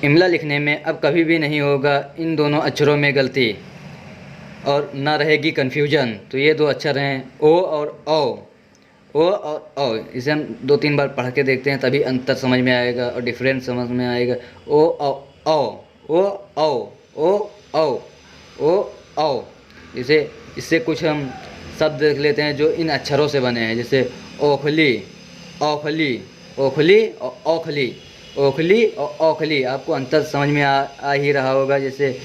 इमला लिखने में अब कभी भी नहीं होगा इन दोनों अक्षरों में गलती और ना रहेगी कन्फ्यूजन। तो ये दो अक्षर हैं ओ और औ। ओ और औ, इसे हम 2-3 बार पढ़ के देखते हैं तभी अंतर समझ में आएगा और डिफरेंस समझ में आएगा। ओ औ औ, ओ औ, ओ औ, ओ औ। इसे इससे कुछ हम शब्द देख लेते हैं जो इन अक्षरों से बने हैं, जैसे ओखली, औखली, ओखली और औखली, ओखली और औखली। आपको अंतर समझ में आ ही रहा होगा। जैसे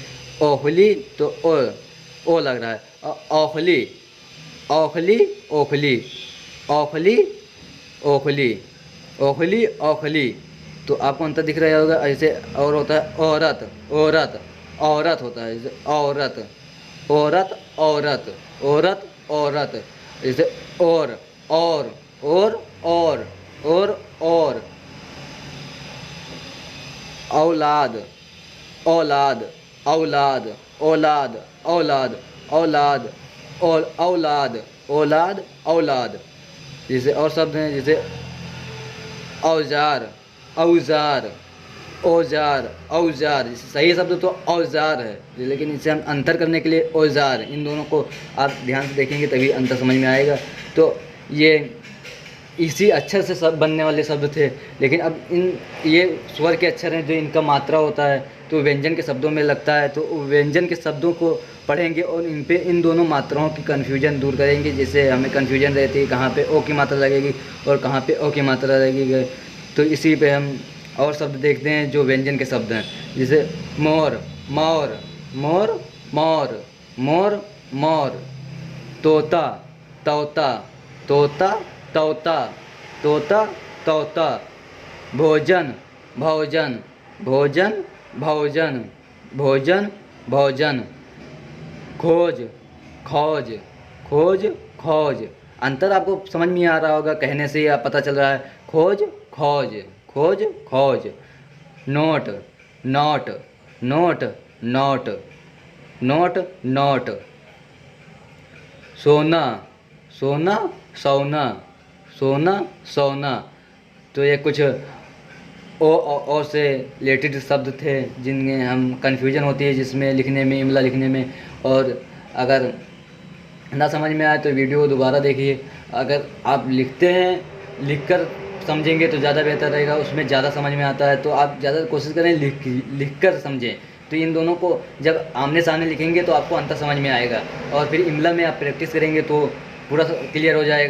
ओखली तो ओ लग रहा है, और औखली, औखली, ओखली, औखली, ओखली, ओखली, औखली। तो आपको अंतर दिख रहा होगा। ऐसे और होता है औरत, औरत, औरत होता है, जैसे औरत, औरत, औरत, औरत, औरत। जैसे और, और औलाद, औलाद, औलाद, औलाद, औलाद, औलाद, औलाद, औलाद, औलाद। जैसे और शब्द हैं, जैसे औजार, औजार, औजार, औजार। जैसे सही शब्द तो औजार है, लेकिन इसे हम अंतर करने के लिए औजार, इन दोनों को आप ध्यान से देखेंगे तभी अंतर समझ में आएगा। तो ये इसी अक्षर से सब बनने वाले शब्द थे, लेकिन अब ये स्वर के अक्षर हैं जो इनका मात्रा होता है तो व्यंजन के शब्दों में लगता है। तो व्यंजन के शब्दों को पढ़ेंगे और इन दोनों मात्राओं की कन्फ्यूजन दूर करेंगे, जिससे हमें कन्फ्यूजन रहती है कहाँ पे ओ की मात्रा लगेगी और कहाँ पे ओ की मात्रा लगेगी। तो इसी पे हम और शब्द देखते हैं जो व्यंजन के शब्द हैं, जैसे मोर, मोर, मोर, मोर, मोर, मोर, तोता, तोता, तोता, तोता, तोता, तोता, भोजन, भोजन, भोजन, भोजन, भोजन, भोजन, खोज, खोज, खोज, खोज। अंतर आपको समझ में आ रहा होगा, कहने से ही पता चल रहा है। खोज, खोज, खोज, खोज। Note, note, note, note, note, note. सोना, सोना, सोना, सोना, सोना। तो ये कुछ ओ से रिलेटेड शब्द थे जिनमें हम कन्फ्यूजन होती है, जिसमें लिखने में, इमला लिखने में। और अगर ना समझ में आए तो वीडियो दोबारा देखिए। अगर आप लिखते हैं, लिखकर समझेंगे तो ज़्यादा बेहतर रहेगा, उसमें ज़्यादा समझ में आता है। तो आप ज़्यादा कोशिश करें लिखकर समझें। तो इन दोनों को जब आमने सामने लिखेंगे तो आपको अंतर समझ में आएगा, और फिर इमला में आप प्रैक्टिस करेंगे तो पूरा क्लियर हो जाएगा।